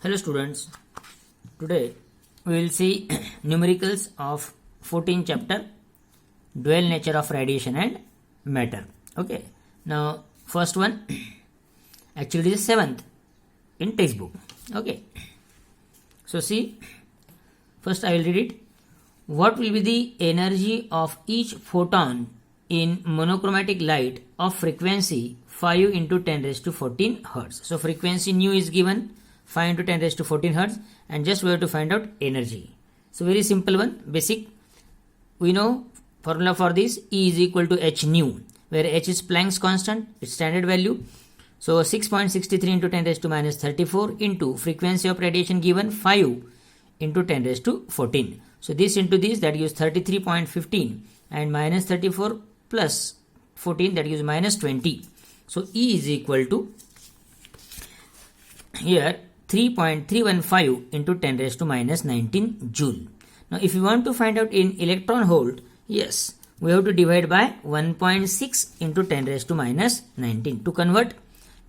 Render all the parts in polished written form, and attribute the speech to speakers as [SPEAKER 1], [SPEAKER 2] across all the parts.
[SPEAKER 1] Hello students, today we will see numericals of 14th chapter, dual nature of radiation and matter. Okay, now first one, actually this is 7th in textbook. Okay, so see, first I will read it. What will be the energy of each photon in monochromatic light of frequency 5 into 10 raised to 14 hertz? So frequency nu is given 5 into 10 raised to 14 hertz, and just we have to find out energy. So very simple one, basic. We know formula for this, E is equal to h nu, where h is Planck's constant, its standard value. So 6.63 into 10 raised to minus 34 into frequency of radiation given 5 into 10 raised to 14. So this into this, that gives 33.15, and minus 34 plus 14, that gives minus 20. So E is equal to here 3.315 into 10 raised to minus 19 joule. Now if you want to find out in electron volt, yes, we have to divide by 1.6 into 10 raised to minus 19. To convert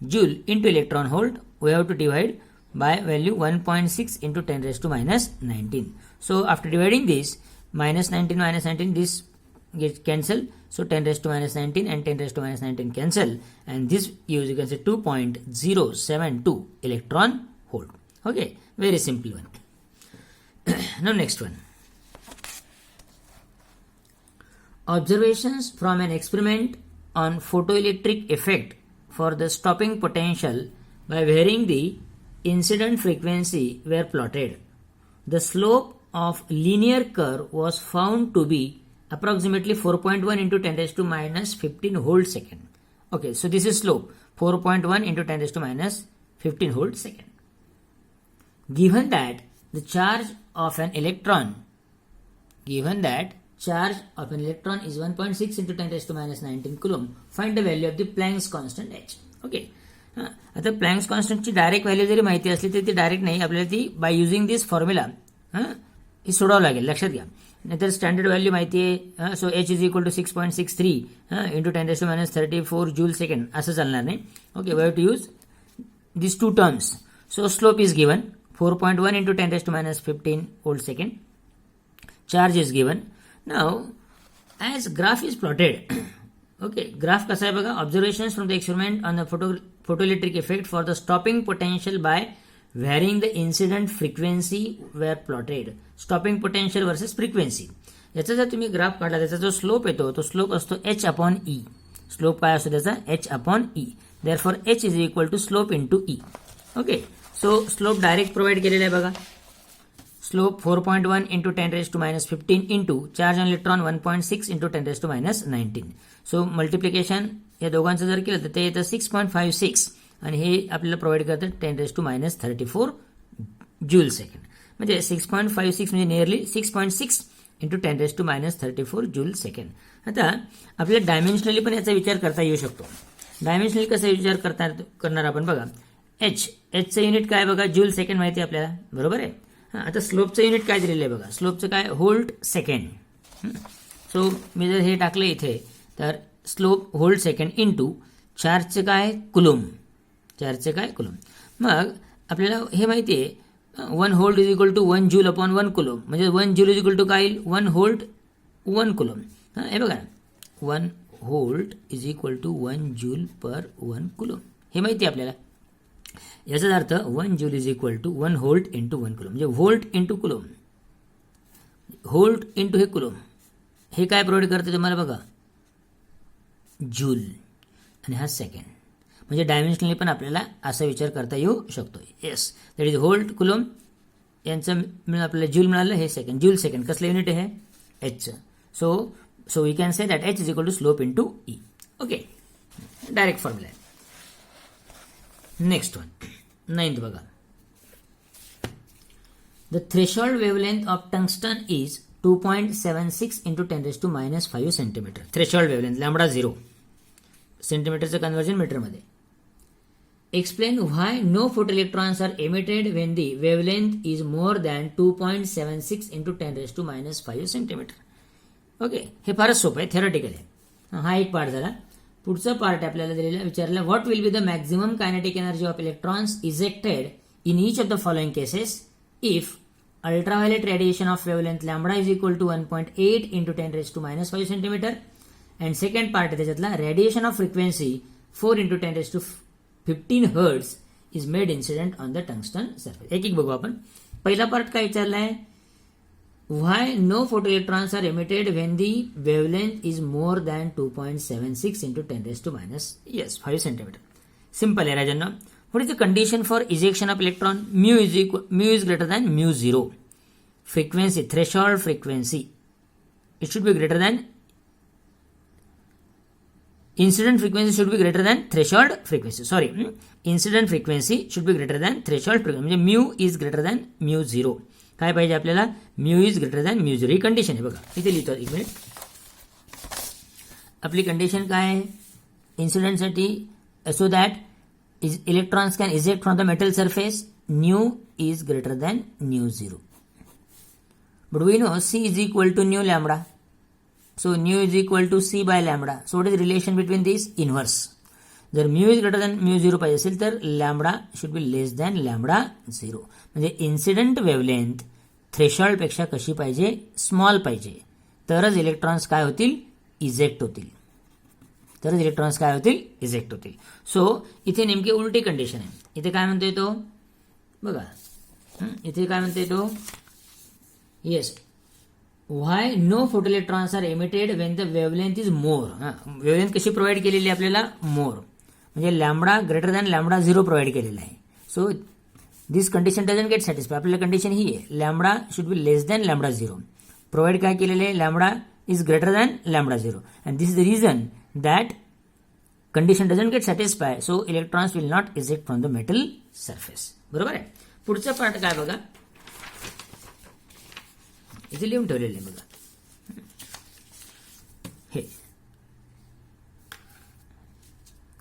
[SPEAKER 1] joule into electron volt, we have to divide by value 1.6 into 10 raised to minus 19. So after dividing this, minus 19 minus 19, this gets cancelled. So 10 raised to minus 19 and 10 raised to minus 19 cancel, and this gives, you can say, 2.072 electron volt. Okay, very simple one. Now next one. Observations from an experiment on photoelectric effect for the stopping potential by varying the incident frequency were plotted. The slope of linear curve was found to be approximately 4.1 into 10 raised to minus 15 volt second. Okay, so this is slope 4.1 into 10 raised to minus 15 volt second. Given that the charge of an electron is 1.6 into 10 raised to minus 19 coulomb, find the value of the Planck's constant h. Okay, आता Planck's constant ची direct value जरी माहिती असली तरी ती direct नाही, आपल्याला ती बाय युजिंग दिस फॉर्म्युला ही सोडावं लागेल, लक्षात घ्या. नाहीतर स्टँडर्ड व्हॅल्यू माहिती आहे, so h is equal to 6.63 into 10 raise to minus 34 joule second, असं चालणार नाही. Okay, we have to use this two terms. So slope is given 4.1 into 10 raised to minus 15 volt second. Charge is given. Now, as graph is plotted, okay, graph कसा आहे बघा, observations from the experiment on the photoelectric effect for the stopping potential by varying the incident frequency were plotted. Stopping potential versus frequency. याचा जर तुम्ही graph काढला, त्याचा जो slope येतो तो स्लोप असतो h upon e. स्लोप काय असतो त्याचा h upon e. Therefore h is equal to slope into e. Okay. So slope direct provide केलेला आहे बघा. Slope 4.1 into 10 raise to minus 15 into charge on electron 1.6 into 10 raise to minus 19. So multiplication या दोघांचं जर केलं तर ते येतं 6.56, आणि हे आपल्याला प्रोव्हाइड करतं 10 raise to minus 34 joule second. म्हणजे 6.56 म्हणजे nearly 6.6 into 10 raise to minus 34 joule second. आता आपल्याला डायमेन्शनली पण याचा विचार करता येऊ शकतो. डायमेन्शनली कसा विचार करणार आपण बघा. एचचं युनिट काय बघा, जूल सेकंड माहिती आपल्याला, बरोबर आहे. आता स्लोपचं युनिट काय दिलेलं आहे बघा, स्लोपचं काय, व्होल्ट सेकंड. सो मी जर हे टाकलं इथे तर स्लोप व्होल्ट सेकंड इंटू चार्जचं काय, कुलूम. चार्जचं काय, कुलूम. मग आपल्याला हे माहिती आहे 1 volt is equal to 1 joule upon 1 coulomb, म्हणजे 1 जूल इज इक्वल टू काय, 1 व्होल्ट 1 कुलूम. हे बघा, 1 volt is equal to 1 joule per 1 coulomb, हे माहिती आहे आपल्याला. याचा अर्थ 1 joule is equal to 1 volt into 1 coulomb, म्हणजे volt into coulomb, volt into हे कुलम. हे काय प्रोव्हाइड करते तुम्हाला बघा, जूल, आणि हा सेकंड. म्हणजे डायमेन्शनली पण आपल्याला असा विचार करता येऊ शकतो. Yes, that is volt coulomb, यांचं आपल्याला जूल मिळालं, हे सेकंड, जूल सेकंड. कसलं युनिट आहे, एचचं. So we can say that h is equal to slope into e. Okay, direct formula आहे. नेक्स्ट वन, 9th बघा. The threshold wavelength of tungsten is 2.76 into 10 raise to minus 5 centimetre. Threshold wavelength lambda 0, सेंटीमीटरचं conversion मीटरमध्ये. Explain why no photo electrons are emitted when the wavelength is more than 2.76 into 10 raise to minus 5 centimetre. Okay, हे फारच सोपं आहे, theoretical आहे. हा एक part झाला. पुढचा पार्ट आपल्याला दिलेला, विचारला what will be the maximum kinetic energy of electrons ejected in each of the following cases if ultraviolet radiation of wavelength lambda is equal to 1.8 into 10 raised to minus 5 centimeter and second part त्याच्यातला radiation of frequency 4 into 10 raised to 15 hertz is made incident on the tungsten surface. एक बघू आपण. पहिला part काय विचारलाय, why no photoelectrons are emitted when the wavelength is more than 2.76 into 10 raised to minus 5 centimeter. Simple है Rajan. What is the condition for ejection of electron? Mu is greater than mu 0. Frequency, threshold frequency, it should be greater than, incident frequency should be greater than threshold frequency. Incident frequency should be greater than threshold frequency. म्हणजे mu is greater than mu 0. काय पाहिजे आपल्याला, mu is greater than mu 0. He condition आहे बघा, इथे लिहितो एक minute. आपली कंडिशन काय आहे इन्सिडेंटसाठी, so that electrons can eject from the metal surface, nu is greater than nu 0. But we know C is equal to nu lambda. So nu is equal to C by lambda. So what is the relation between these? Inverse. जर mu is greater than mu 0 पाहिजे असेल तर lambda should be less than lambda 0. म्हणजे incident wavelength threshold पेक्षा कशी पाहिजे, small पाहिजे, तरच इलेक्ट्रॉन्स काय होतील, इजेक्ट होतील. सो इथे नेमकी उलटी कंडिशन आहे. इथे काय म्हणतोय तो बघा, इथे काय म्हणतोय तो, yes, why no photoelectrons are emitted when the wavelength is more. Wavelength कशी प्रोव्हाइड केलेली आहे आपल्याला, मोर, म्हणजे lambda greater than lambda 0 provide केलेला आहे. So this condition doesn't get satisfy. आपल्याला कंडिशन ही आहे, lambda should be less than lambda 0. Provide काय केलेले आहे, lambda is greater than lambda 0. And this is the reason that condition doesn't get satisfied, so electrons will not eject from the metal surface. बरोबर आहे. पुढचा part काय बघा, इथे लिहून ठेवलेले आहे बघा, हे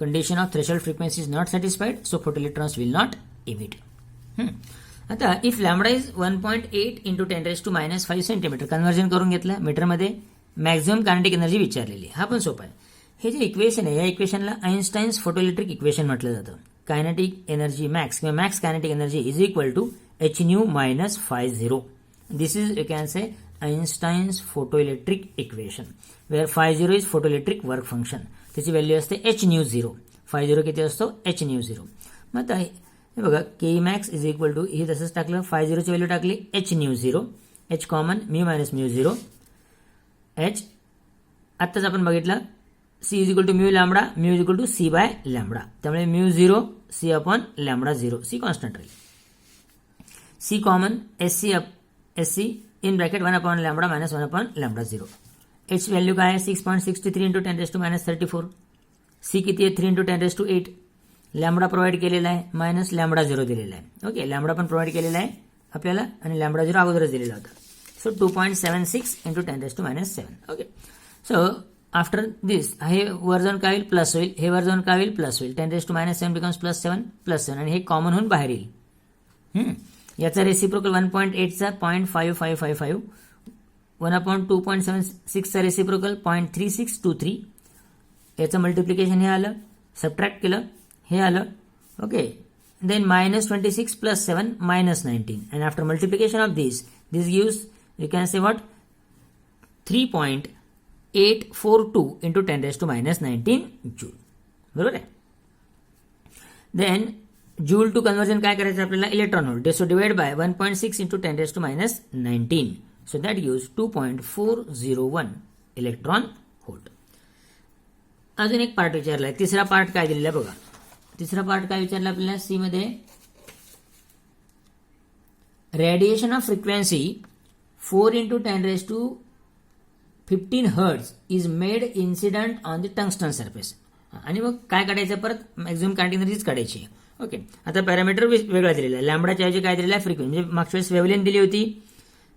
[SPEAKER 1] condition of threshold frequency is not satisfied, so photoelectrons will not emit. आता if lambda is 1.8 into 10 raised to minus 5 centimetre conversion करून घेतलं मीटरमध्ये, मॅक्झिमम कायनेटिक एनर्जी विचारलेली. हा पण सोपा आहे. हे जे इक्वेशन आहे, या इक्वेशनला आइन्स्टाईन्स फोटोइलेक्ट्रिक इक्वेशन म्हटलं जातं. कायनेटिक एनर्जी मॅक्स किंवा max kinetic energy is equal to h nu minus phi 0. This is, you can say, Einstein's photoelectric equation, where phi 0 is photoelectric work function. त्याची व्हॅल्यू असते h nu 0. phi 0 किती असतो, h nu 0. मग आता हे बघा, के max is equal to, हे तसंच टाकलं, phi 0 ची व्हॅल्यू टाकली, h nu 0, h common, mu minus mu 0, h आत्ताच आपण बघितलं, C is equal to mu lambda, mu is equal to C by lambda. त्यामुळे mu 0 C upon lambda 0, C constant राहील. C common, SC in bracket 1 upon lambda minus 1 upon lambda 0. H value काय आहे, 6.63 into 10 raise to minus 34. C किती आहे, 3 into 10 raise to 8. Lambda provide केलेला आहे, minus lambda 0 दिलेला आहे. ओके, लॅम्बडा पण प्रोव्हाइड केलेला आहे आपल्याला आणि लॅम्बडा 0 अगोदरच दिलेला होता. So 2.76 into 10 raise to minus 7. Okay, so after this हे वर जाऊन काय होईल, प्लस होईल, हे वर जाऊन काय होईल, प्लस होईल. 10 raise to minus 7 becomes plus 7 आणि हे कॉमन होऊन बाहेर येईल. याचा रेसिप्रोकल 1.8 चा 0.5555, 1 अपॉन 2.76 चा रेसिप्रोकल 0.3623. याचं मल्टिप्लिकेशन हे आलं, सबट्रॅक्ट केलं, हे आलं. Okay, then minus 26 plus 7 minus 19 and after multiplication of this gives, you can say what, 3.842 into 10 raise to minus 19 joule. बरोबर आहे. देन जूल टू कन्वर्जन काय करायचं आपल्याला, electron volt, so divide by 1.6 into 10 raise to minus 19. So that gives 2.401 electron volt. अजून एक part विचारलाय, तिसरा part काय दिलेला बघा. तिसरा पार्ट काय विचारला आपल्याला, सी मध्ये, radiation of frequency 4 into 10 raise to 15 hertz is made incident on the tungsten surface. आणि मग काय काढायचं, परत मॅक्झिमम कायनेटिक एनर्जीच काढायची. ओके, आता पॅरामीटर वेगळा दिलेला आहे. लॅम्बडाच्या ऐवजी काय दिलेला आहे, फ्रिक्वेन्सी. म्हणजे मागच्या वेळेस वेव्हलेंथ दिली होती,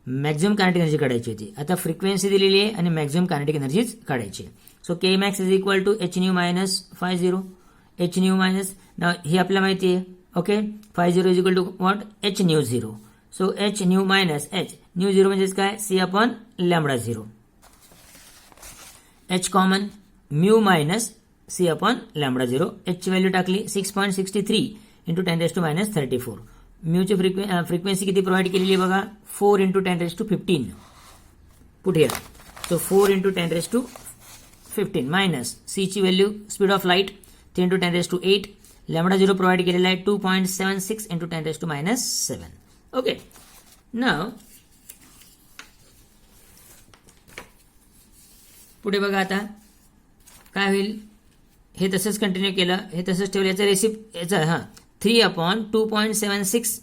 [SPEAKER 1] मॅक्झिमम कायनेटिक एनर्जी काढायची होती. आता फ्रिक्वेन्सी दिलेली आहे आणि मॅक्झिमम कायनेटिक एनर्जीच काढायची. So k max is equal to h nu minus phi 0, h nu minus, हे आपल्याला माहिती आहे. Okay, phi 0 is equal to what, h nu 0. So h nu minus h nu 0 म्हणजेच काय, C upon lambda 0. h common, mu minus C upon lambda 0. h ची value टाकली, 6.63 into 10 raise to minus 34. म्यूची frequency किती provide केलेली आहे बघा 4 into 10⁻15 put here. So 4 into 10⁻15 minus c ची value speed of light 3 into 10⁸. Lambda 0 provide केलेला आहे 2.76 इंटू 10⁻7. ओके. नाव पुढे बघा आता काय होईल. हे तसंच कंटिन्यू केलं, हे तसंच ठेवलं. याचा रेसिप याचा 3/2.76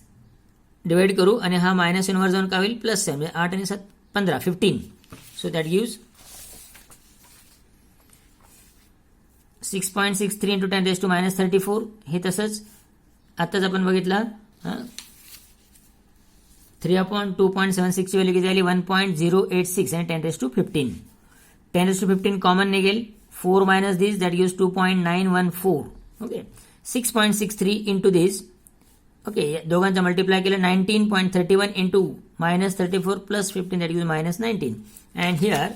[SPEAKER 1] डिवाइड करू आणि हा मायनस इनवर जाऊन काय होईल +7 म्हणजे 8 आणि 7 15 15. So that gives 6.63 into 10⁻34. हे तसंच आत्ताच आपण बघितलं 3/2.76 ची व्हॅल्यू किती आली 1.086 आणि 10⁻15. 10⁻15 कॉमन निघेल 4 minus this that gives 2.914. Okay. 6.63 into this. Okay. दोघांचा मल्टिप्लाय केलं 19.31 into -34 plus 15 that gives -19. And here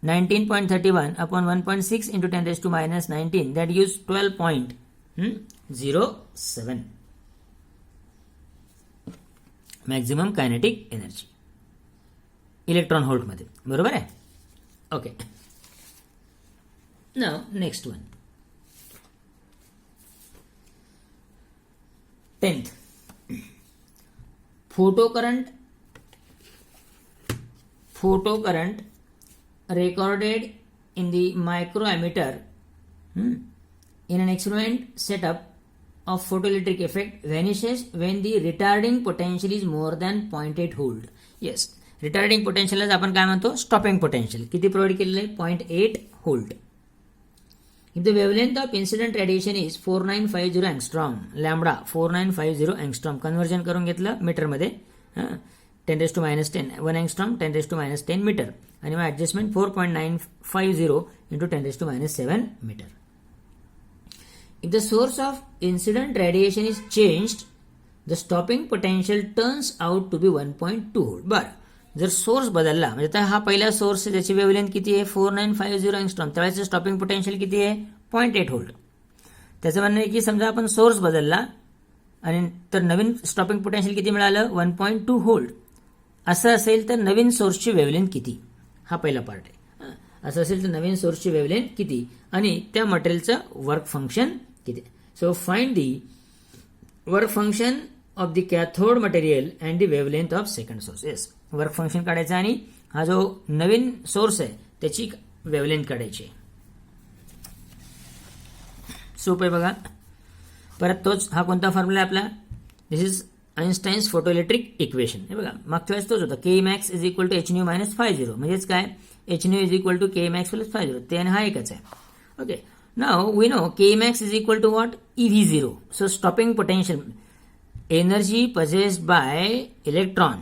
[SPEAKER 1] 19.31 upon 1.6 into 10⁻19 that gives 12.07 maximum kinetic energy electron volt मध्ये. बरोबर आहे. Okay. Now, next one. 10th. Photocurrent recorded in the microammeter in an experiment setup of photoelectric effect vanishes when the retarding potential is more than 0.8 volt. Yes, retarding potential आपण काय म्हणतो stopping potential. किती provide केलेलं आहे 0.8 volt. If the wavelength of incident radiation is 4950 angstrom, lambda 4950 angstrom, conversion करून घेतलं metre मध्ये 10⁻10 1 angstrom 10⁻10 metre आणि मग adjustment 4.950 into 10⁻7 metre. If the source of incident radiation is changed, the stopping potential turns out to be 1.2 volt. बरं, जर source बदलला म्हणजे आता हा पहिला सोर्स ज्याची वेव्हलेंथ किती आहे 4950 अँगस्ट्रॉम, त्यावेळेचं स्टॉपिंग पोटेन्शियल किती आहे 0.8 व्होल्ट. त्याचं म्हणणं आहे की समजा आपण सोर्स बदलला आणि तर नवीन स्टॉपिंग पोटेन्शियल किती मिळालं 1.2 व्होल्ट. असं असेल तर नवीन सोर्सची वेव्हलेंथ किती, हा पहिला पार्ट आहे. असं असेल तर नवीन सोर्सची वेव्हलेंथ किती आणि त्या मटेरियलचं वर्क फंक्शन किती. So find the work function of the cathode material and the wavelength of second source. Yes, work function काढायचं आणि हा जो नवीन सोर्स आहे त्याची वेव्हलेंथ काढायची. सोपं आहे बघा. परत तोच हा कोणता फॉर्म्युला आहे आपला, दिस इज आइन्स्टाईन्स फोटोइलेक्ट्रिक इक्वेशन. हे बघा मागच्या वेळेस तोच होता Kmax = hν - φ0 म्हणजेच काय hν = Kmax + φ0. ते आणि हा एकच आहे. Okay. Now we know Kmax = what eV0. So stopping potential energy possessed by electron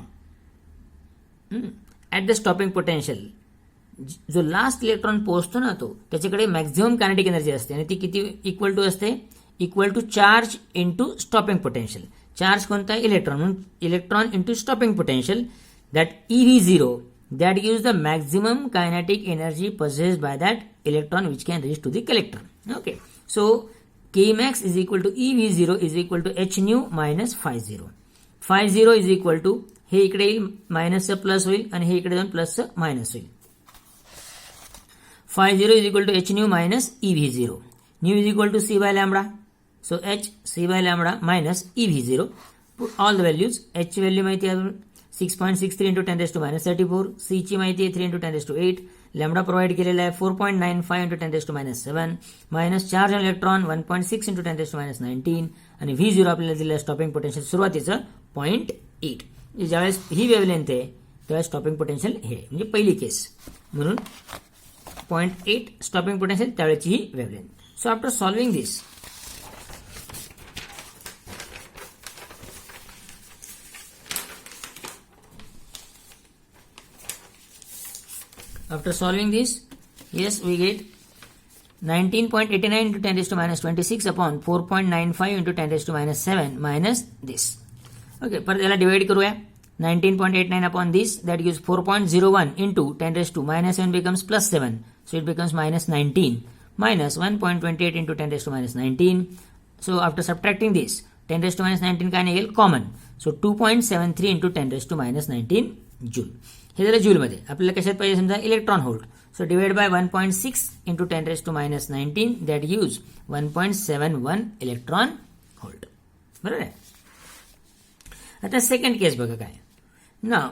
[SPEAKER 1] at the stopping potential. जो लास्ट इलेक्ट्रॉन पोहोचतो ना तो त्याच्याकडे मॅक्झिमम कायनेटिक एनर्जी असते आणि ती किती इक्वल टू असते equal to charge into stopping potential. Charge कोणता आहे इलेक्ट्रॉन, म्हणून electron into stopping potential that eV0 that gives the maximum kinetic energy possessed by that electron which can reach to the collector. Okay, so Kmax = eV0 = hν - φ0. φ0 = हे इकडे येईल मायनसचं plus होईल आणि हे इकडे जाऊन प्लसचं मायनस होईल. φ0 = hν - eV0. ν = c/λ. So h c/λ minus eV0. Put all the values. h value माहिती आहे 6.63 into 10⁻34. c ची माहिती आहे 3 into 10⁸. लॅम्बडा प्रोव्हाइड केलेला आहे 4.95 into 10⁻7 minus charge on electron 1.6 into 10⁻19 आणि V0 आपल्याला दिलेलं स्टॉपिंग पोटेन्शियल सुरुवातीचं 0.8. ज्यावेळेस ही वेव्हलेंथ आहे त्यावेळेस स्टॉपिंग पोटेन्शियल हे म्हणजे पहिली केस म्हणून 0.8 स्टॉपिंग पोटेन्शियल त्यावेळेची ही wavelength. So after solving this yes we get 19.89 into 10⁻26 upon 4.95 into 10⁻7 minus this. Okay, परत याला डिवाइड करूया 19.89 upon this that gives 4.01 into 10⁻7 becomes +7, so it becomes -19 minus 1.28 into 10⁻19. So after subtracting this 10⁻⁹ काय निघेल common. So 2.73 into 10⁻⁹ joule. हे झालं जूलमध्ये. आपल्याला कशात पाहिजे समजा electron volt. So divide by 1.6 into 10⁻⁹ that use 1.71 electron volt. बरोबर आहे. आता सेकंड केस बघा काय ना.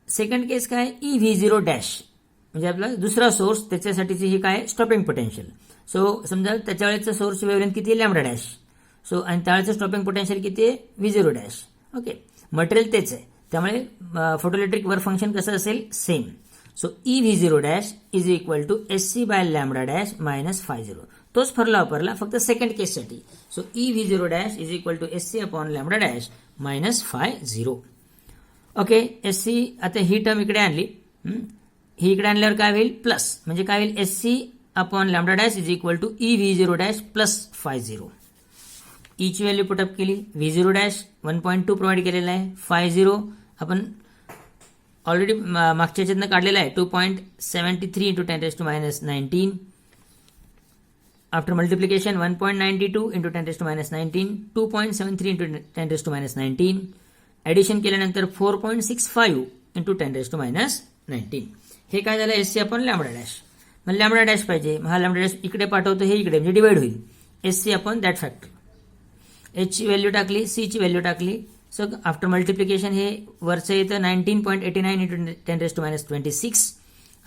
[SPEAKER 1] सेकंड केस काय EV0 डॅश म्हणजे आपला दुसरा सोर्स त्याच्यासाठीची ही काय स्टॉपिंग पोटेन्शियल. सो समजा त्याच्या वेळेचा सोर्स वेव्हलेंथ किती आहे लॅम्बडा डॅश. सो आणि त्यावेळेचं स्टॉपिंग पोटेन्शियल किती आहे V0 डॅश. ओके मटेरियल तेच आहे त्यामुळे फोटोइलेक्ट्रिक वर्क फंक्शन कसं असेल same. So EV0 dash is equal to SC by lambda dash minus φ0. तोच फॉर्म्युला वापरला फक्त सेकंड केससाठी. So EV0 dash is equal to SC upon lambda dash minus φ0. Okay SC आता ही टर्म इकडे आणली. ही इकडे आणल्यावर काय होईल प्लस म्हणजे काय होईल SC upon lambda dash is equal to EV0 dash plus φ0. ईची व्हॅल्यू पुटअप केली. V0 डॅश 1.2 प्रोव्हाइड केलेला आहे. φ0 आपण ऑलरेडी मागच्या याच्यातनं काढलेला आहे 2.73 into 10⁻⁹. After multiplication 1.92 into 10⁻⁹, 2.73 into 10⁻⁹. Addition केल्यानंतर 4.65 इंटू 10⁻⁹. हे काय झालं SC अपॉन लॅम्बडा डॅश. मग लॅम्बडा डॅश पाहिजे. हा लॅम्बडा डॅश इकडे पाठवतो हे इकडे म्हणजे डिवाइड होईल. SC upon that factor. H ची व्हॅल्यू टाकली C ची व्हॅल्यू टाकली. सो आफ्टर मल्टिप्लिकेशन हे वरचं येतं 19.89 इंटू 10⁻26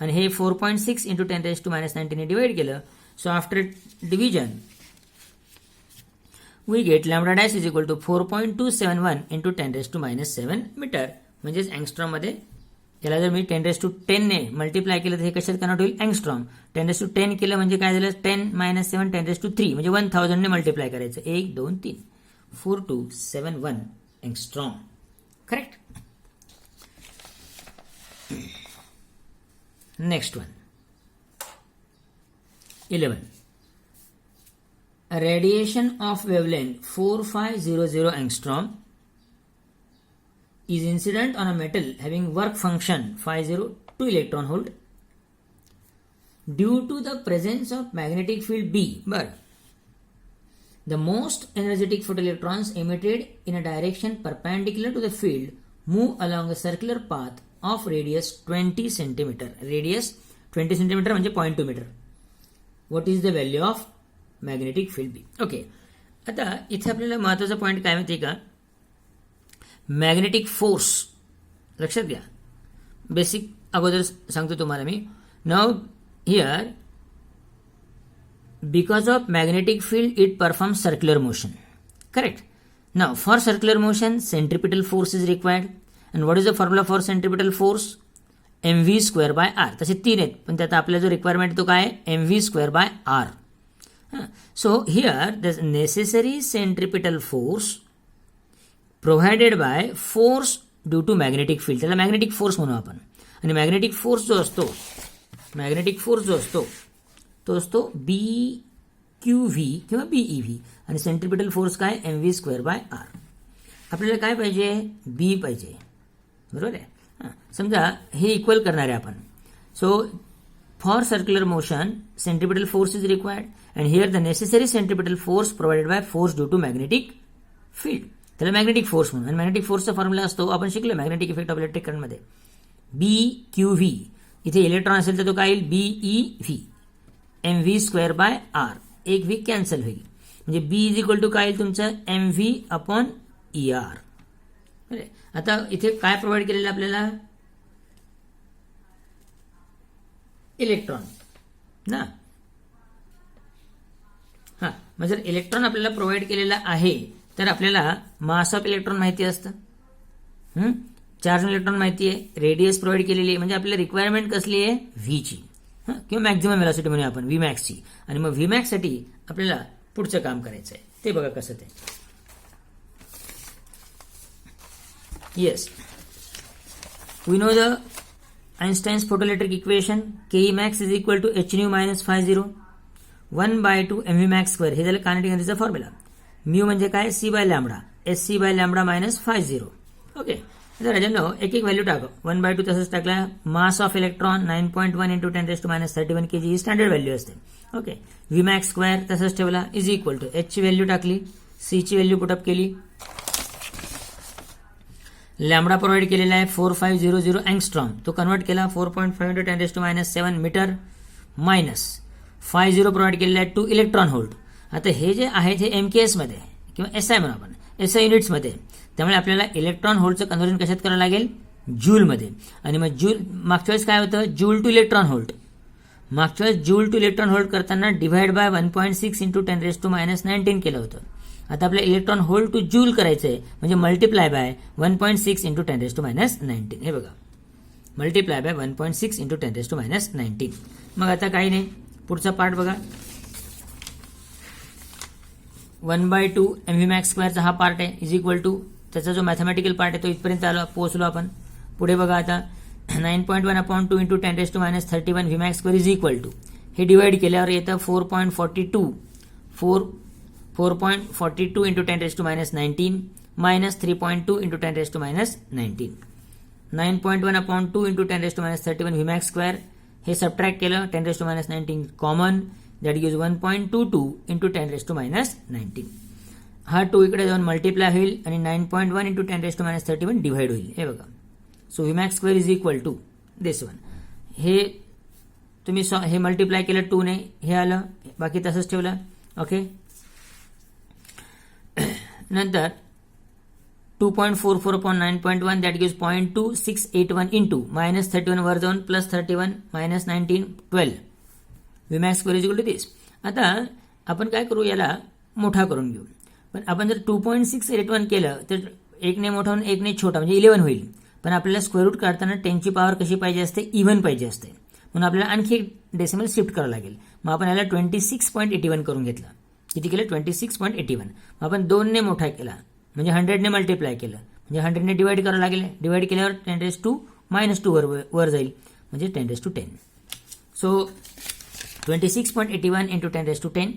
[SPEAKER 1] आणि हे 4.6 इंटू 10⁻⁹ ने डिवाइड केलं. So after division we get lambda dash is equal to 4.271 into 10⁻⁷ metre. म्हणजेच अँगस्ट्रॉममध्ये याला जर मी 10⁻10 ने मल्टिप्लाय केलं तर हे कशात कन्वर्ट होईल अँगस्ट्रॉम. 10⁻10 केलं म्हणजे काय झालं 10 - 7 10⁻3 म्हणजे 1000 ने मल्टिप्लाय करायचं. 1 2 3 4271 angstrom. Correct. Next one 11. Radiation of wavelength 4500 angstrom is incident on a metal having work function φ0 2 electron volt due to the presence of magnetic field B. But the most energetic photoelectrons emitted in a direction perpendicular to the field move along a circular path of radius 20 cm. Radius 20 cm म्हणजे 0.2 metre. What is the value of magnetic field B? Okay आता इथे आपल्याला महत्वाचा point काय माहिती का. Magnetic force लक्षात घ्या. बेसिक अगोदर सांगतो तुम्हाला मी. Now here because of magnetic field it performs circular motion. Correct. Now for circular motion centripetal force is required. And what is the formula for centripetal force mv²/r. तसे 3 आहेत पण त्यात आपला जो रिक्वायरमेंट तो काय mv²/r. So here the necessary centripetal force provided by force due to magnetic field. त्याला magnetic force म्हणू आपण. आणि मॅग्नेटिक फोर्स जो असतो तो असतो BQV किंवा BEV आणि सेंट्रिपिटल फोर्स काय mv²/r. आपल्याला काय पाहिजे B पाहिजे. बरोबर आहे. समजा हे इक्वल करणार आहे आपण. So for circular motion centripetal force is required and here the necessary centripetal force provided by force due to magnetic field. त्याला मॅग्नेटिक फोर्स म्हणून. आणि मॅग्नेटिक फोर्सचा फॉर्म्युला असतो आपण शिकलो मॅग्नेटिक इफेक्ट ऑफ इलेक्ट्रिक करंटमध्ये BQV. इथे इलेक्ट्रॉन असेल तर तो काय येईल BEV mv²/r. एक V कॅन्सल होईल म्हणजे B इज इक्वल टू काय येईल तुमचं mv/ER. आता इथे काय प्रोव्हाइड केलेलं आपल्याला इलेक्ट्रॉन ना. हा मग जर इलेक्ट्रॉन आपल्याला प्रोव्हाइड केलेला आहे तर आपल्याला मास ऑफ इलेक्ट्रॉन माहिती असतं. चार्ज इलेक्ट्रॉन माहिती आहे. रेडियस प्रोव्हाइड केलेली आहे म्हणजे आपल्याला रिक्वायरमेंट कसली आहे V ची किंवा मॅक्झिमम व्हेलॉसिटी म्हणूया आपण Vmax ची. आणि मग Vmax साठी आपल्याला पुढचं काम करायचं आहे. ते बघा कसं ते. Yes, we know the Einstein's photoelectric equation. Ke max is equal to h nu minus phi0 1/2 mvmax². हे झालं कायनेटिक एनर्जीचा फॉर्म्युला. म्यू म्हणजे काय C by lambda SC by lambda minus φ0. Okay तर राजांनो एक एक व्हॅल्यू टाका. 1/2 तसंच टाकला. Mass of electron 9.1 into 10⁻31 kg ही स्टँडर्ड व्हॅल्यू असते. ओके Vmax² तसंच ठेवला इज इक्वल टू h ची व्हॅल्यू टाकली सीची व्हॅल्यू पुटअप केली. लॅम्बडा प्रोव्हाइड केलेला आहे 4500 अँगस्ट्रॉम, तो कन्वर्ट केला 4.5 × 10⁻⁷ मीटर मायनस 50 प्रोव्हाइड केलेला आहे 2 इलेक्ट्रॉन व्होल्ट. आता हे जे आहेत हे MKS मध्ये किंवा SI म्हणून आपण SI युनिट्समध्ये, त्यामुळे आपल्याला इलेक्ट्रॉन व्होल्टचं कन्व्हर्जन कशात करावं लागेल, जूलमध्ये. आणि मग जूल मागच्या वेळेस काय होतं, जूल टू इलेक्ट्रॉन व्होल्ट. मागच्या वेळेस जूल टू इलेक्ट्रॉन व्होल्ट करताना डिव्हाइड बाय 1.6 × 10⁻⁻19 केलं होतं. आता आपल्याला इलेक्ट्रॉन व्होल्ट टू जूल करायचं आहे, म्हणजे मल्टिप्लाय बाय 1.6 × 10⁻⁹. हे बघा, मल्टिप्लाय बाय 1.6 × 10⁻⁹. मग आता काही नाही, पुढचा पार्ट बघा. 1/2 mvmax² हा पार्ट आहे, इज इक्वल टू त्याचा जो मॅथमॅटिकल पार्ट आहे तो इथपर्यंत पोहोचलो आपण. पुढे बघा आता 9.1/2 × 10⁻31 vmax² इज इक्वल टू, हे डिवाइड केल्यावर येतं 4.42 × 10⁻19 मायनस 3.2 × 10⁻19. 9.1/2 × 10⁻31 vmax², हे सबट्रॅक्ट केलं 10⁻19 कॉमन, दॅट गिव्स 1.22 × 10⁻19. हा 2 इकडे जाऊन मल्टिप्लाय होईल आणि 9.1 × 10⁻31 डिव्हाइड होईल. हे बघा, so vmax² is equal to this one. हे तुम्ही हे मल्टिप्लाय केलं 2 ने, हे आलं, बाकी तसंच ठेवलं. ओके, नंतर 2.44 upon 9.1 that gives 0.2681 into minus 31 वर जाऊन plus 31 minus 19 12 vmax² is equal to this. आता आपण काय करू, याला मोठा करून घेऊ. पण आपण जर 2.681 केलं तर एकने मोठा होऊन एकने छोटा म्हणजे 11 होईल. पण आपल्याला स्क्वेअर रूट काढताना 10 ची पॉवर कशी पाहिजे असते, इव्हन पाहिजे असते, म्हणून आपल्याला आणखी एक डेसिमल शिफ्ट करावं लागेल. मग आपण याला 26.81 करून घेतलं. किती केलं, 26.81. मग आपण 2 ने मोठा केला म्हणजे 100 ने मल्टिप्लाय केलं म्हणजे 100 ने डिवाइड करावं लागेल. डिवाइड केल्यावर 10⁻⁻² वर जाईल म्हणजे 10⁻10. सो 26.81 × 10⁻10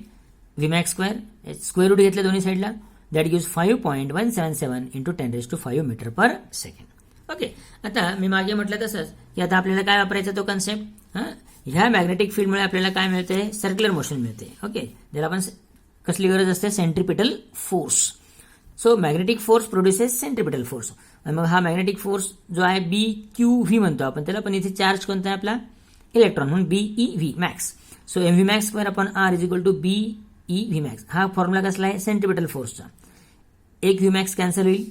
[SPEAKER 1] vmax², स्क्वेअर रूट घेतलं दोन्ही साईडला, that gives 5.177 × 10⁻5 metre per second. Okay, आता मी मागे म्हटलं तसंच की आता आपल्याला काय वापरायचा तो कन्सेप्ट. ह्या मॅग्नेटिक फील्डमुळे आपल्याला काय मिळते, सर्क्युलर मोशन मिळते. ओके, ज्याला आपण कसली गरज असते, centripetal force. So magnetic force produces centripetal force. आणि मग हा मॅग्नेटिक फोर्स जो आहे BQV म्हणतो आपण त्याला, पण इथे चार्ज कोणता आहे आपला, इलेक्ट्रॉन, म्हणून BeV max. So mvmax² upon r is equal to BeV max. हा फॉर्म्युला कसला आहे, सेंट्रिपिटल फोर्सचा. एक Vmax कॅन्सल होईल,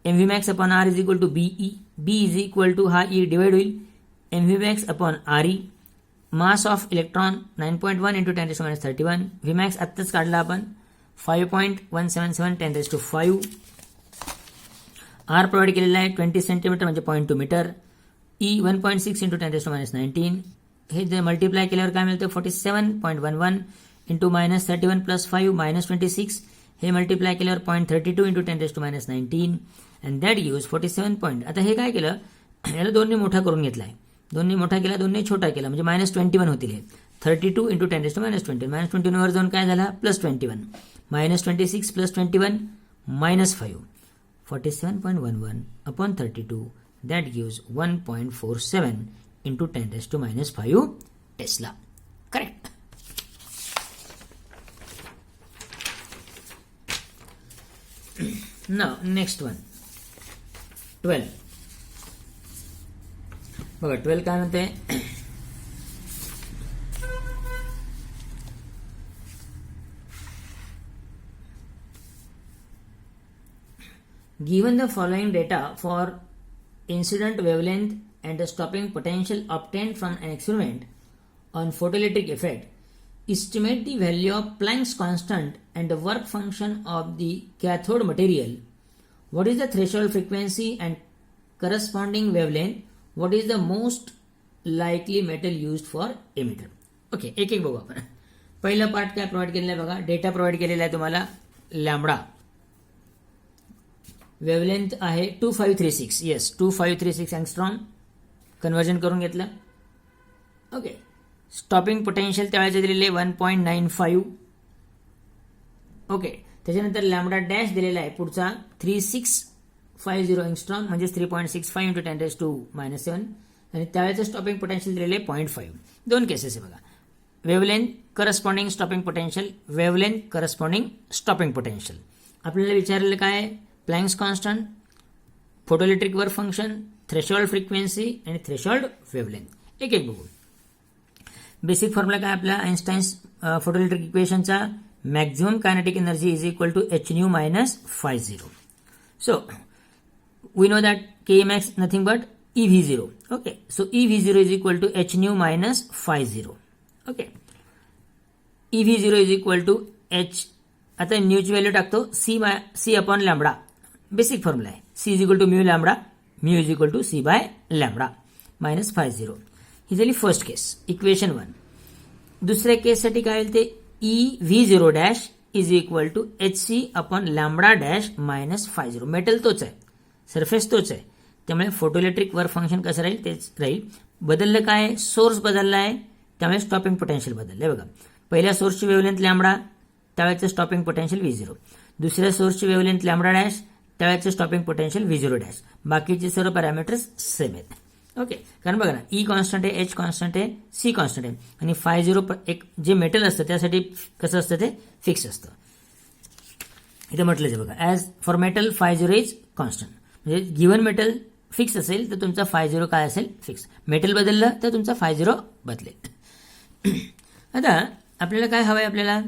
[SPEAKER 1] mvmax upon r is equal to BE. B is equal to हा E डिवाइड होईल mvmax upon RE. Mass of electron 9.1 × 10⁻31. Vmax आत्ताच काढला आपण 5.177 10⁻5. R प्रोव्हाइड केलेला आहे 20 सेंटीमीटर म्हणजे 0.2 मीटर. E 1.6 × 10⁻19. हे जे मल्टिप्लाय केल्यावर काय मिळतं, 47.11 × मायनस 31 प्लस 5 मायनस 26. हे मल्टिप्लाय केल्यावर 0.32 × 10⁻19 अँड दॅट गिव्स 47. आता हे काय केलं, याला 2 ने मोठा करून घेतलाय, 2 ने मोठा केला, 2 ने छोटा केला म्हणजे -21 होतील. हे 32 × 10⁻20. -21 वर जाऊन काय झाला, +21. -26 + 21 -5. 47.11 upon 32 that gives 1.47 into 10⁻5 Tesla. Correct. Now next one 12. बघा 12 काय म्हणते, given the following data for incident wavelength and the stopping potential obtained from an experiment on photoelectric effect, estimate the value of Planck's constant and the work function of the cathode material. What is the threshold frequency and corresponding wavelength? What is the most likely metal used for emitter? Okay, एक एक बघू आपण. पहिला part काय provide केलेला आहे बघा, data provide केलेला आहे तुम्हाला. लॅम्बडा वेवलेंथ आहे 2536. Yes, 2536 angstrom. कन्वर्जन करून घेतलं. ओके, स्टॉपिंग पोटेन्शियल त्यावेळेचे दिलेले 1.95. ओके, त्याच्यानंतर लॅम्बडा डॅश दिलेला आहे पुढचा 3650 अँगस्ट्रॉम म्हणजे 3.65 × 10⁻7 आणि त्यावेळेचं स्टॉपिंग पोटेन्शियल दिलेले 0.5. दोन केसेस आहे बघा, wavelength corresponding stopping potential, wavelength corresponding stopping potential. आपल्याला विचारलेलं काय, Planck's constant, photoelectric work function, threshold frequency आणि थ्रेशोल्ड वेव्हलेंथ. एक एक बघू. बेसिक फॉर्म्युला काय आपला आइन्स्टाईन्स फोटोइलेक्ट्रिक इक्वेशनचा, maximum kinetic energy is equal to h nu minus phi zero. So we know that KMax nothing but EV0. Okay, so EV0 is equal to h nu minus phi 0. Okay, EV0 is equal to h. आता nu ची value टाकतो C upon lambda. Basic formula आहे. C is equal to mu lambda, mu is equal to C by lambda minus phi 0. ही झाली first केस, equation 1. दुसऱ्या केससाठी काय होईल ते EV0 dash is equal to HC upon lambda dash minus phi 0. Metal तोच आहे, सरफेस तोच आहे, त्यामुळे फोटोइलेक्ट्रिक वर्क फंक्शन कसं राहील तेच राहील. बदललं काय, सोर्स बदलला आहे, त्यामुळे स्टॉपिंग पोटेन्शियल बदललं. बघा, पहिल्या सोर्सची वेव्हलेंथ लॅम्बडा, त्यावेळेचं स्टॉपिंग पोटेन्शियल V0. दुसऱ्या सोर्सची वेव्हलेंथ लॅम्बडा डॅश, त्यावेळेचं स्टॉपिंग पोटेन्शियल V0 डॅश. बाकीचे सर्व पॅरामीटर्स सेम आहेत. ओके, कारण बघा ना, E कॉन्स्टंट आहे, H कॉन्स्टंट आहे, C कॉन्स्टंट आहे, आणि फाय 0 एक जे मेटल असतं त्यासाठी कसं असतं ते फिक्स असतं. इथे म्हटलं आहे बघा, as for metal five 0 is constant. म्हणजे गिव्हन मेटल फिक्स असेल तर तुमचा फाय 0 काय असेल, फिक्स. मेटल बदललं तर तुमचा फाय 0 बदलेल. आता आपल्याला काय हवं आहे, आपल्याला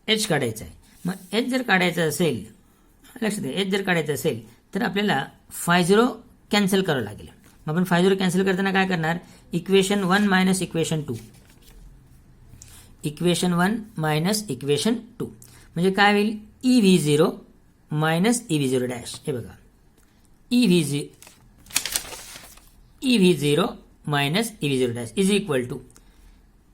[SPEAKER 1] H काढायचं आहे. मग H जर काढायचं असेल, लक्षात द्या, H जर काढायचं असेल तर आपल्याला फाय 0 कॅन्सल करावं लागेल. मग आपण फाय 0 कॅन्सल करताना काय करणार, equation 1 minus equation 2. Equation 1 minus equation 2 म्हणजे काय होईल, EV0 मायनस EV0 डॅश. हे बघा, EV0 minus EV0 dash is equal to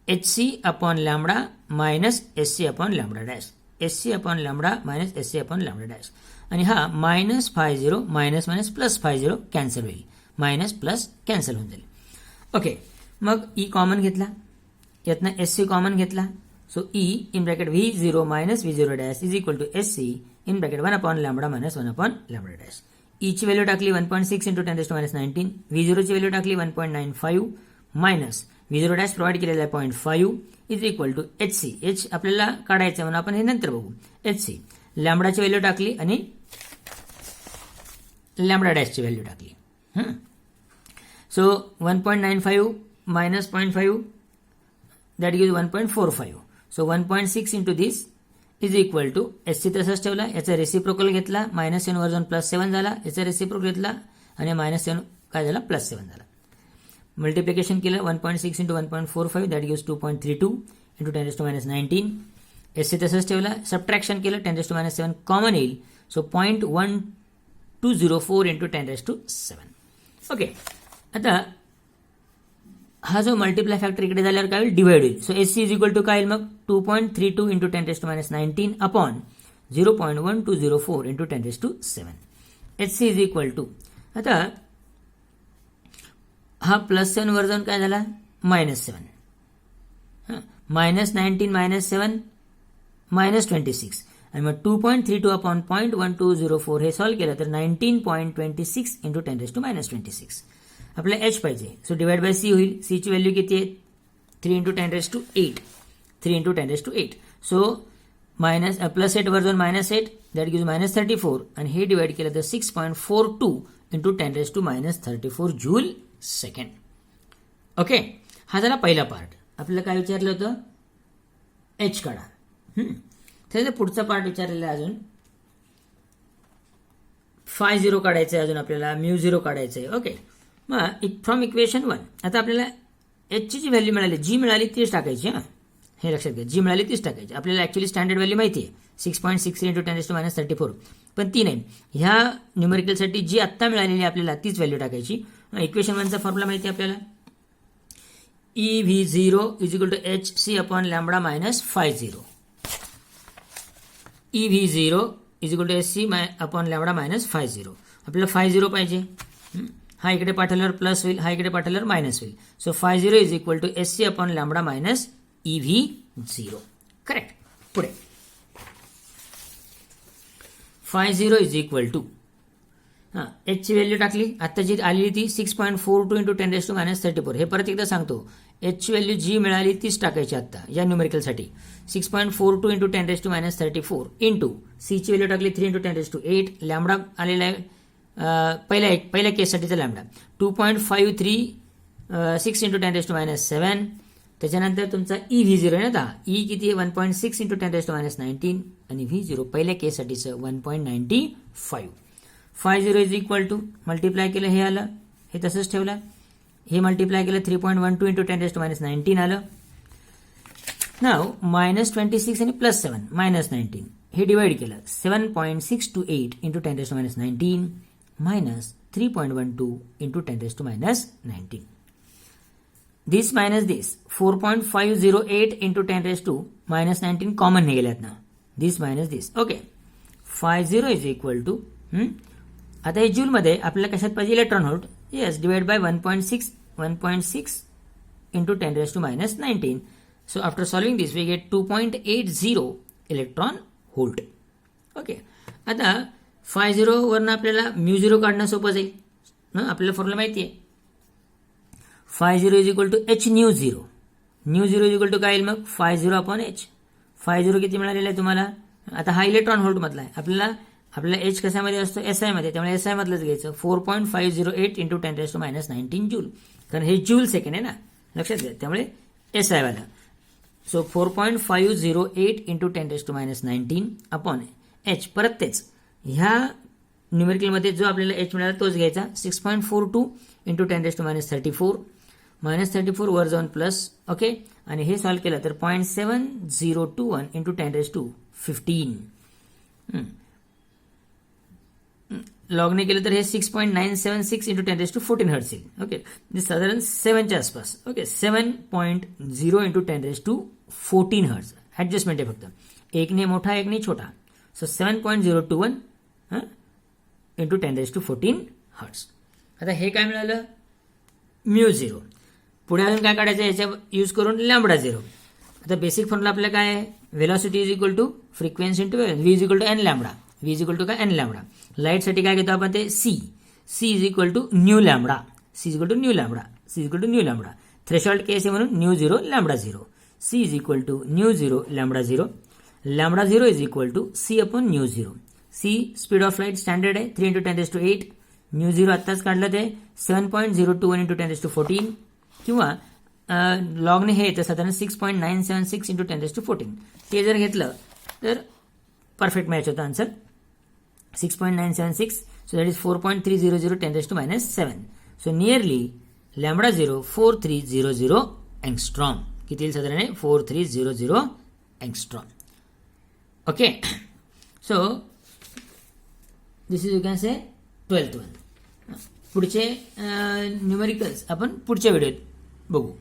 [SPEAKER 1] HC upon lambda minus SC upon lambda dash. SC upon lambda minus SC upon lambda dash. आणि हा minus phi 0 minus minus plus phi 0 cancel होईल, minus plus cancel होऊन जाईल. Okay, मग E common घेतला, यातनं SC common घेतला. So E in bracket V0 minus V0 dash is equal to SC in bracket 1 upon lambda minus 1 upon lambda dash. E ची value टाकली 1.6 into 10⁻⁹. V0 ची value टाकली 1.95 मायनस V0 डॅश प्रोव्हाइड केलेला आहे 0.5 is equal to HC. H आपल्याला काढायचं म्हणून आपण हे नंतर बघू. HC लॅम्बडाची व्हॅल्यू टाकली आणि लॅम्बडा डॅशची व्हॅल्यू टाकली. So 1.95 minus 0.5 that gives 1.45. So 1.6 into this is equal to SC तसंच ठेवला, याचा रेसिप्रोकल घेतला, मायनस 7 वरून प्लस 7 झाला, याचा रेसिप्रोकल घेतला आणि मायनस 7 काय झाला, प्लस 7 झाला. मल्टिप्लिकेशन केलं, 1.6 into 1.45 that gives 2.32 into 10⁻⁹. SC तसंच ठेवला, सबट्रॅक्शन केलं, 10⁻⁷ कॉमन येईल. So 0.1204 into 10⁻⁷. ओके, आता हा जो मल्टिप्लाय फॅक्टर इकडे झाल्यावर काय होईल, डिवाइड होईल. So SC is equal to काय होईल, मग 2.32 into 10⁻⁹ upon 0.1204 into 10⁻⁷. HC is equal to, आता हा प्लस 7 वर जाऊन काय झाला, मायनस 7. मायनस 19 मायनस 7 मायनस 26 आणि मग 2.32 अपॉन 0.1204 हे सॉल्व्ह केलं तर 19.26 इंटू 10⁻⁻26 आपल्याला H पाहिजे. सो डिवाइड बाय C होईल. C ची व्हॅल्यू किती आहे, 3 into 10⁸. 3 into 10⁸. So minus plus 8 वर जाऊन मायनस 8 दॅट गिव्स मायनस 34 आणि हे डिवाइड केलं तर 6.42 इंटू 10⁻⁻34 जूल सेकंड. ओके, हा झाला पहिला पार्ट. आपल्याला काय विचारलं होतं, H काढा. त्याचा पुढचा पार्ट विचारलेला आहे अजून फाय 0 काढायचं आहे, अजून आपल्याला μ0 काढायचं आहे. ओके, मग फ्रॉम इक्वेशन 1 आता आपल्याला H ची जी व्हॅल्यू मिळाली, जी मिळाली तीच टाकायची. हे लक्षात घ्या, जी मिळाली तीच टाकायची. आपल्याला ऍक्च्युअली स्टँडर्ड व्हॅल्यू माहिती आहे 6.63 इंटू 10⁻⁻34 पण ती नाही. ह्या न्यूमेरिकलसाठी जी आत्ता मिळालेली आपल्याला तीच व्हॅल्यू टाकायची. इक्वेशन 1चा फॉर्म्युला माहिती आहे आपल्याला, EV0 is equal to HC upon lambda minus phi 0. EV0 is equal to SC upon lambda minus phi 0. आपल्याला फाय 0 पाहिजे. हा इकडे पाठवल्यावर प्लस होईल, हा इकडे पाठवल्यावर मायनस होईल. So phi 0 is equal to SC upon lambda minus EV0. Correct. पुढे फाय 0 इज इक्वल टू हां एचची व्हॅल्यू टाकली, आता जी आलेली ती 6.42 इंटू 10⁻34. हे परत एकदा सांगतो, एचची व्हॅल्यू जी मिळाली तीच टाकायची आत्ता या न्यूमेरिकलसाठी. 6.42 इंटू 10⁻34 इंटू सीची व्हॅल्यू टाकली 3 इंटू 10⁸. लॅम्बडा आलेला आहे पहिल्या केससाठीचा लॅम्बडा 2.536 इंटू 10⁻7. त्याच्यानंतर तुमचा EV0 आहे ना, ई किती आहे 1.6 इंटू 10⁻19 आणि V0 पहिल्या केससाठीचं 1.95. 50 इज इक्वल टू मल्टिप्लाय केलं हे आलं, हे तसंच ठेवलं, हे मल्टिप्लाय केलं 3.12 इंटू 10⁻19 आलं. नाव -26 आणि +7 -19 हे डिवाइड केलं 7.628 into 10⁻19 minus 3.12 into 10⁻19. This minus this 4.508 into 10⁻19 common निघाल्यात ना. This minus this. Okay 50 is equal to आता हे जूलमध्ये आपल्याला कशात पाहिजे electron volt. Yes divide by 1.6 into 10⁻19. So after solving this we get 2.80 electron volt. Okay आता 50 वरनं आपल्याला μ0 काढणं सोपं जाईल ना, आपल्याला फॉर्म्युला माहिती आहे. 50 is equal to h μ0. μ0 is equal to काय येईल मग 50 अपॉन h. 50 किती मिळालेलं आहे तुम्हाला. आता हा इलेक्ट्रॉन व्होल्ट मधला आहे, आपल्याला h कशामध्ये असतो SI मध्ये, त्यामुळे SI मधलंच घ्यायचं. 4.508 इंटू 10⁻19 जूल, कारण हे जूल सेकंड आहे ना, लक्षात घ्या, त्यामुळे SI वाला. So 4.508 into 10⁻19 upon h. परत तेच ह्या न्यूमेरिकलमध्ये जो आपल्याला h मिळाला तोच घ्यायचा. 6.42 इंटू 10⁻34 -34 वर जाऊन प्लस. ओके आणि हे सॉल्व्ह केलं तर 0.7021 इंटू 10⁻15. लॉगने केलं तर हे 6.976 इंटू 10⁻14 हर्ट्ज येईल. ओके साधारण 7च्या आसपास. Okay 7.0 into 10⁻14 hertz. ॲडजस्टमेंट आहे फक्त, एकने मोठा एकने छोटा. So 7.021 into 10⁻14 hertz. आता हे काय मिळालं μ0. पुढे अजून काय काढायचं याच्या यूज करून λ0. आता बेसिक फॉर्म्युला आपल्याला काय आहे, velocity is equal to frequency into v is equal to n lambda. v is equal to काय n लॅम्बडा. लाईटसाठी काय घेतो आपण ते c is equal to nu lambda. c is equal to nu lambda. c is equal to nu lambda. Threshold case आहे म्हणून μ0 λ0. c is equal to μ0 λ0. λ0 is equal to c upon μ0. c speed of light standard आहे 3 into 10⁸. μ0 आत्ताच काढलं ते 7.021 into 10⁻14 किंवा लॉगने हे येतं साधारण 6.976 इंटू 10⁻14. ते जर घेतलं तर परफेक्ट मॅच होतं answer 6.976. So that is 4.300 10⁻7. So nearly λ0 4300 angstrom. किती येईल साधारण 4300 angstrom. Okay so this is you can say 12th one. पुढचे न्यूमेरिकल्स आपण पुढच्या व्हिडिओत बघू.